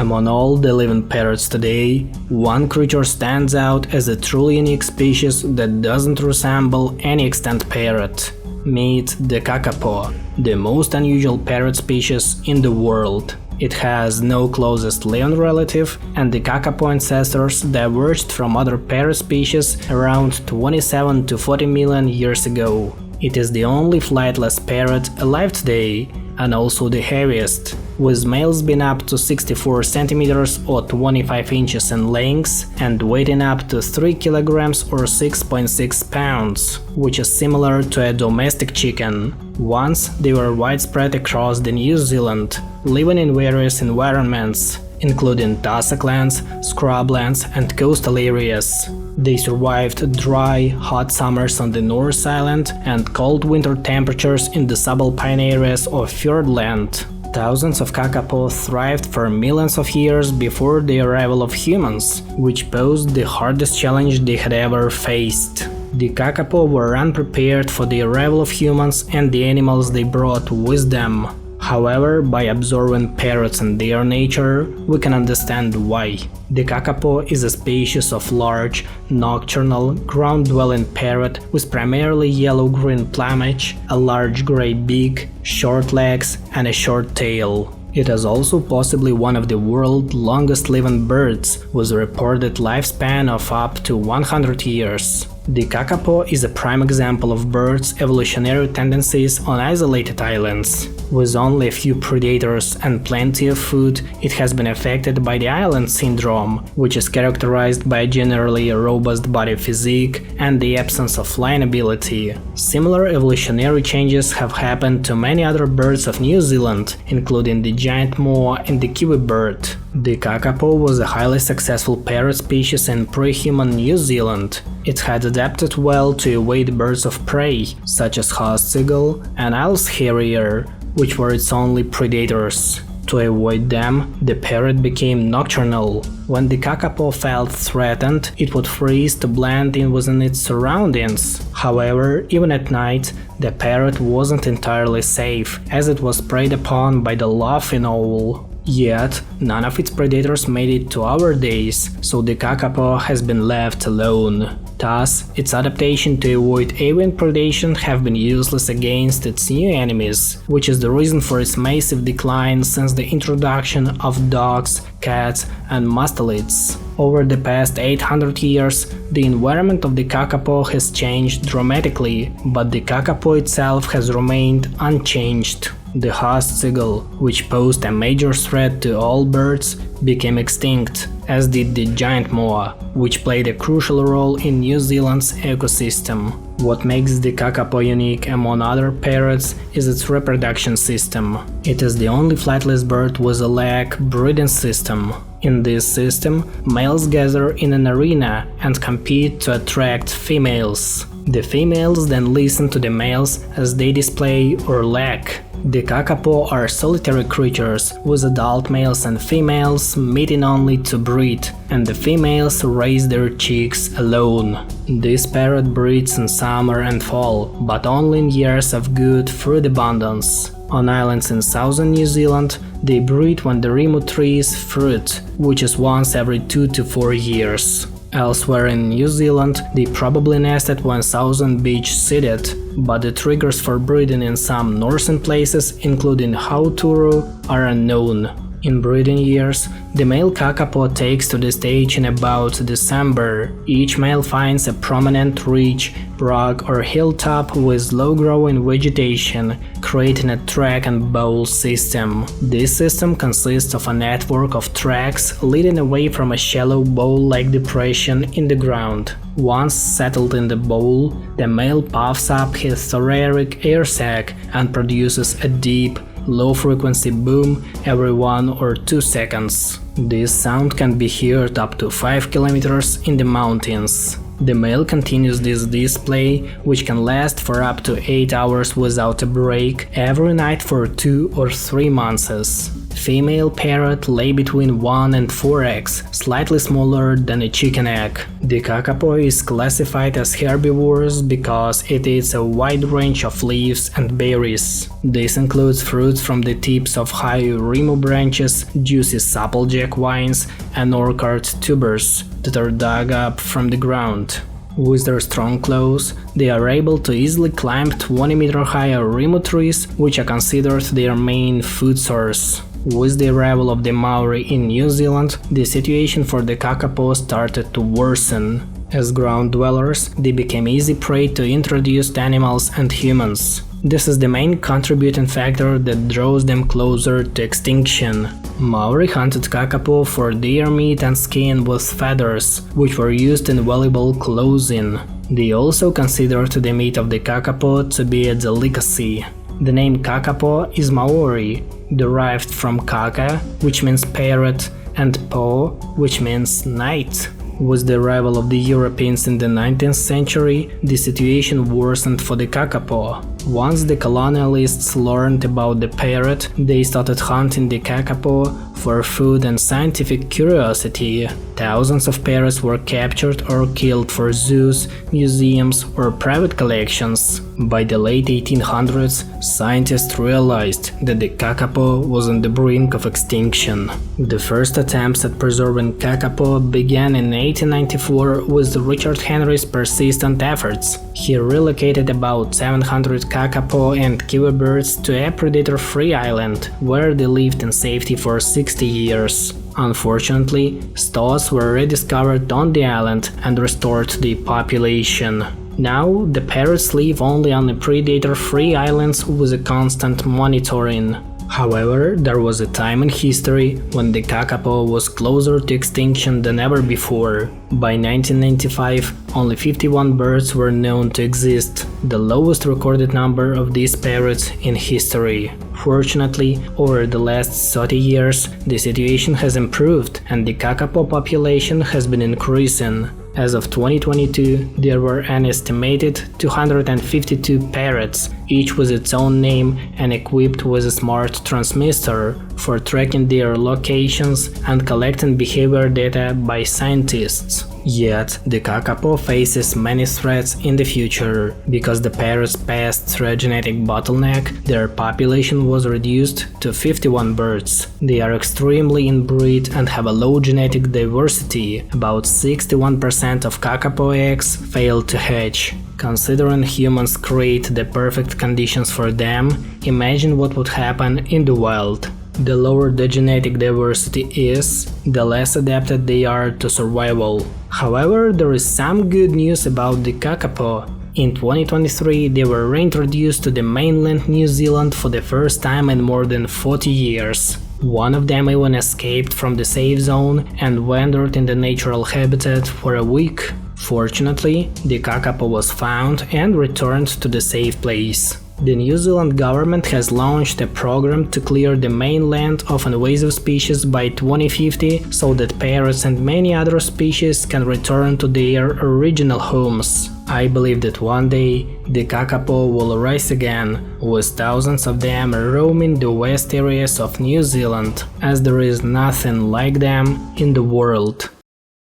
Among all the living parrots today, one creature stands out as a truly unique species that doesn't resemble any extant parrot. Meet the Kakapo, the most unusual parrot species in the world. It has no closest living relative, and the Kakapo ancestors diverged from other parrot species around 27 to 40 million years ago. It is the only flightless parrot alive today, and also the heaviest, with males being up to 64 cm or 25 inches in length and weighing up to 3 kg or 6.6 pounds, which is similar to a domestic chicken. Once they were widespread across the New Zealand, living in various environments, including tussock lands, scrublands and coastal areas. They survived dry, hot summers on the North Island and cold winter temperatures in the subalpine areas of Fiordland. Thousands of Kakapo thrived for millions of years before the arrival of humans, which posed the hardest challenge they had ever faced. The Kakapo were unprepared for the arrival of humans and the animals they brought with them. However, by observing parrots and their nature, we can understand why. The Kakapo is a species of large, nocturnal, ground-dwelling parrot with primarily yellow-green plumage, a large grey beak, short legs, and a short tail. It is also possibly one of the world's longest living birds, with a reported lifespan of up to 100 years. The Kakapo is a prime example of birds' evolutionary tendencies on isolated islands. With only a few predators and plenty of food, it has been affected by the island syndrome, which is characterized by a generally robust body physique and the absence of flying ability. Similar evolutionary changes have happened to many other birds of New Zealand, including the giant moa and the kiwi bird. The Kakapo was a highly successful parrot species in pre-human New Zealand. It had adapted well to evade birds of prey, such as house seagull and Isles harrier, which were its only predators. To avoid them, the parrot became nocturnal. When the Kakapo felt threatened, it would freeze to blend in within its surroundings. However, even at night, the parrot wasn't entirely safe, as it was preyed upon by the laughing owl. Yet, none of its predators made it to our days, so the Kakapo has been left alone. Thus, its adaptation to avoid avian predation have been useless against its new enemies, which is the reason for its massive decline since the introduction of dogs, cats and mustelids. Over the past 800 years, the environment of the Kakapo has changed dramatically, but the Kakapo itself has remained unchanged. The house seagull, which posed a major threat to all birds, became extinct, as did the giant moa, which played a crucial role in New Zealand's ecosystem. What makes the Kakapo unique among other parrots is its reproduction system. It is the only flightless bird with a lag breeding system. In this system, males gather in an arena and compete to attract females. The females then listen to the males as they display or lack. The Kakapo are solitary creatures, with adult males and females meeting only to breed, and the females raise their chicks alone. This parrot breeds in summer and fall, but only in years of good fruit abundance. On islands in southern New Zealand, they breed when the rimu trees fruit, which is once every 2 to 4 years. Elsewhere in New Zealand, they probably nested when southern beach seeded, but the triggers for breeding in some northern places, including Hauturu, are unknown. In breeding years, the male Kakapo takes to the stage in about December. Each male finds a prominent ridge, rock or hilltop with low-growing vegetation, creating a track and bowl system. This system consists of a network of tracks leading away from a shallow bowl-like depression in the ground. Once settled in the bowl, the male puffs up his thoracic air sac and produces a deep, low-frequency boom every 1 or 2 seconds. This sound can be heard up to 5 kilometers in the mountains. The male continues this display, which can last for up to 8 hours without a break, every night for 2 or 3 months. Female parrot lay between 1 and 4 eggs, slightly smaller than a chicken egg. The kakapo is classified as herbivorous because it eats a wide range of leaves and berries. This includes fruits from the tips of high remo branches, juicy supplejack vines, and orchard tubers that are dug up from the ground. With their strong claws, they are able to easily climb 20-meter high remo trees, which are considered their main food source. With the arrival of the Maori in New Zealand, the situation for the kakapo started to worsen. As ground dwellers, they became easy prey to introduced animals and humans. This is the main contributing factor that draws them closer to extinction. Maori hunted kakapo for their meat and skin with feathers, which were used in valuable clothing. They also considered the meat of the kakapo to be a delicacy. The name kakapo is Maori, derived from kaka, which means parrot, and po, which means night. With the arrival of the Europeans in the 19th century, the situation worsened for the kakapo. Once the colonialists learned about the parrot, they started hunting the kakapo for food and scientific curiosity. Thousands of parrots were captured or killed for zoos, museums, or private collections. By the late 1800s, scientists realized that the kakapo was on the brink of extinction. The first attempts at preserving kakapo began in 1894 with Richard Henry's persistent efforts. He relocated about 700 kakapo and kiwi birds to a predator-free island, where they lived in safety for 60 years. Unfortunately, stores were rediscovered on the island and restored the population. Now, the parrots live only on the predator-free islands with a constant monitoring. However, there was a time in history when the kakapo was closer to extinction than ever before. By 1995, only 51 birds were known to exist, the lowest recorded number of these parrots in history. Fortunately, over the last 30 years, the situation has improved and the kakapo population has been increasing. As of 2022, there were an estimated 252 parrots, each with its own name and equipped with a smart transmitter for tracking their locations and collecting behavior data by scientists. Yet, the kakapo faces many threats in the future. Because the parrots passed through a genetic bottleneck, their population was reduced to 51 birds. They are extremely inbreed and have a low genetic diversity. About 61% of kakapo eggs fail to hatch. Considering humans create the perfect conditions for them, imagine what would happen in the wild. The lower the genetic diversity is, the less adapted they are to survival. However, there is some good news about the kakapo. In 2023, they were reintroduced to the mainland New Zealand for the first time in more than 40 years. One of them even escaped from the safe zone and wandered in the natural habitat for a week. Fortunately, the kakapo was found and returned to the safe place. The New Zealand government has launched a program to clear the mainland of invasive species by 2050 so that parrots and many other species can return to their original homes. I believe that one day the kakapo will rise again, with thousands of them roaming the west areas of New Zealand, as there is nothing like them in the world.